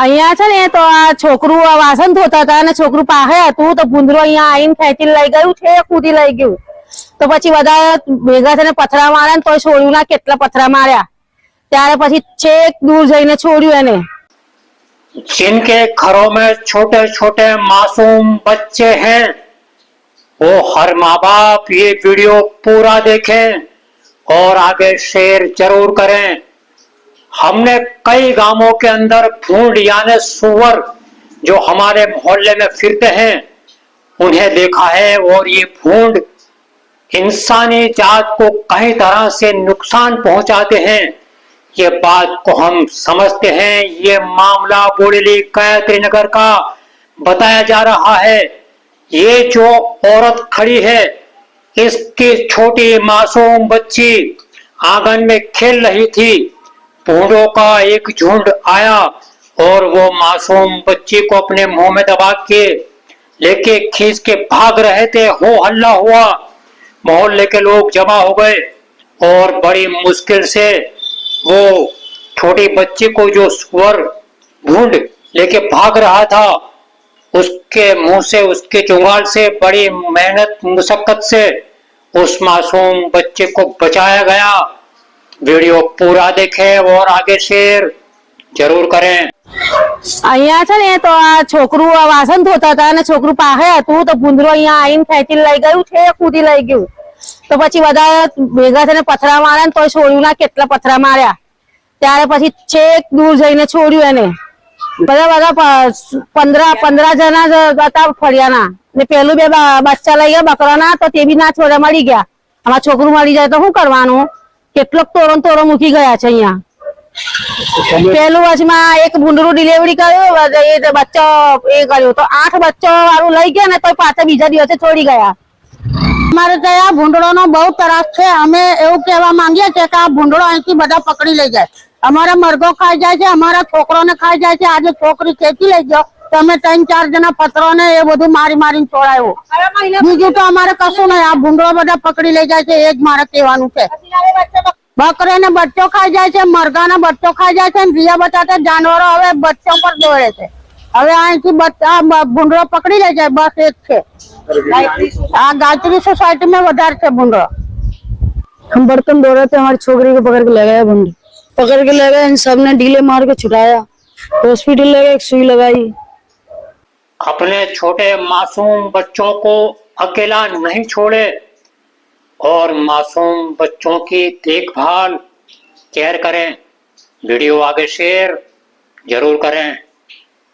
અહીંયા છે ને તો આ છોકરું વાસણ ધોતા હતા અને છોકરું પાસે હતું તો ભૂંદરો અહીંયા આવીને ખેંચીને લઈ ગયું છે, કૂદી લઈ ગયું. તો પછી બધા ભેગા થઈને પથરા માર્યા ને તો છોડ્યું ના કેટલા પથરા માર્યા. ત્યારે પછી છેક દૂર જઈને છોડ્યું એને. जिनके घरों में छोटे छोटे मासूम बच्चे हैं वो हर माँ बाप ये वीडियो पूरा देखें और आगे शेयर जरूर करें। हमने कई गांवों के अंदर भूंड यानी सुअर जो हमारे मोहल्ले में फिरते हैं उन्हें देखा है और ये भूंड इंसानी जात को कई तरह से नुकसान पहुंचाते हैं। ये बात को हम समझते हैं। ये मामला बोरेली गायत्री नगर का बताया जा रहा है। ये जो औरत खड़ी है इसकी छोटी मासूम बच्ची आंगन में खेल रही थी। भूंडों का एक झुंड आया और वो मासूम बच्ची को अपने मुंह में दबा के लेके खींच के भाग रहे थे। हो हल्ला हुआ, मोहल्ले के लोग जमा हो गए और बड़ी मुश्किल से वो छोटी बच्ची को जो सुअर भूंड लेके भाग रहा था उसके मुंह से, उसके चुंगाल से बड़ी मेहनत मुशक्कत से उस मासूम बच्चे को बचाया गया। वीडियो पूरा देखें और आगे शेयर जरूर करें। અહીંયા છે ને તો આ છોકરું વાસણ ધોતા હતા અને છોકરું પાસે હતું તો ભૂંદરો અહીંયા આવીને ખેંચીને લઈ ગયું છે, કૂદી લઈ ગયું. તો પછી બધા ભેગા થઈને પથરા માર્યા ને તો છોડ્યું ના કેટલા પથરા માર્યા. ત્યારે પછી છેક દૂર જઈને છોડ્યું એને. બધા 15 જણા હતા ફળિયાના ને પેલું બે બચ્ચા લઈ ગયા બકરાના તો તે બી ના છોડે, મળી ગયા. આમાં છોકરું મળી જાય તો શું કરવાનું? કેટલોક તોરો મૂકી ગયા છે અહીંયા. પેલું વર્ષમાં એક ભૂંડરું ડિલિવરી કર્યું, એ બચ્ચો એ કર્યું તો 8 બચ્ચો વાળું લઈ ગયા ને તો પાછા બીજા દિવસે છોડી ગયા. અમારે ત્યાં ભૂંડળોનો બહુ ત્રાસ છે. અમે એવું કહેવા માંગીએ છીએ કે આ ભૂંડળો અહીંથી બધા પકડી લઈ જાય. અમારા મરઘો ખાઈ જાય છે, અમારા છોકરોને ખાઈ જાય છે. આજે છોકરી ખેંચી લઈ ગયો તો અમે 3-4 જણા પથરોને એ બધું મારીને છોડાયું. બીજું તો અમારે કશું નહીં. આ ભૂંડળો બધા પકડી લઈ જાય છે એ જ મારે કહેવાનું છે. બકરે ને બચ્ચો ખાઈ જાય છે, મરઘાના બચ્ચો ખાઈ જાય છે. રીયા બચાતા જાનવરો હવે બચ્ચો પર દોડે છે. હવે અહીંથી ભૂંડળો પકડી લઈ જાય બસ એક છે. हाँ गायत्री सोसाइटी में વધારે છે ભૂંડો. हम बर्तन धो रहे थे, हमारी छोकरी को पकड़ के ले गया भूंड. पकड़ के ले गए, इन सब ने ढीले मार के छुड़ाया, हॉस्पिटल ले गए, एक सुई लगाई. अपने छोटे मासूम बच्चों को अकेला नहीं छोड़े और मासूम बच्चों की देखभाल केयर करें। वीडियो आगे शेयर जरूर करें।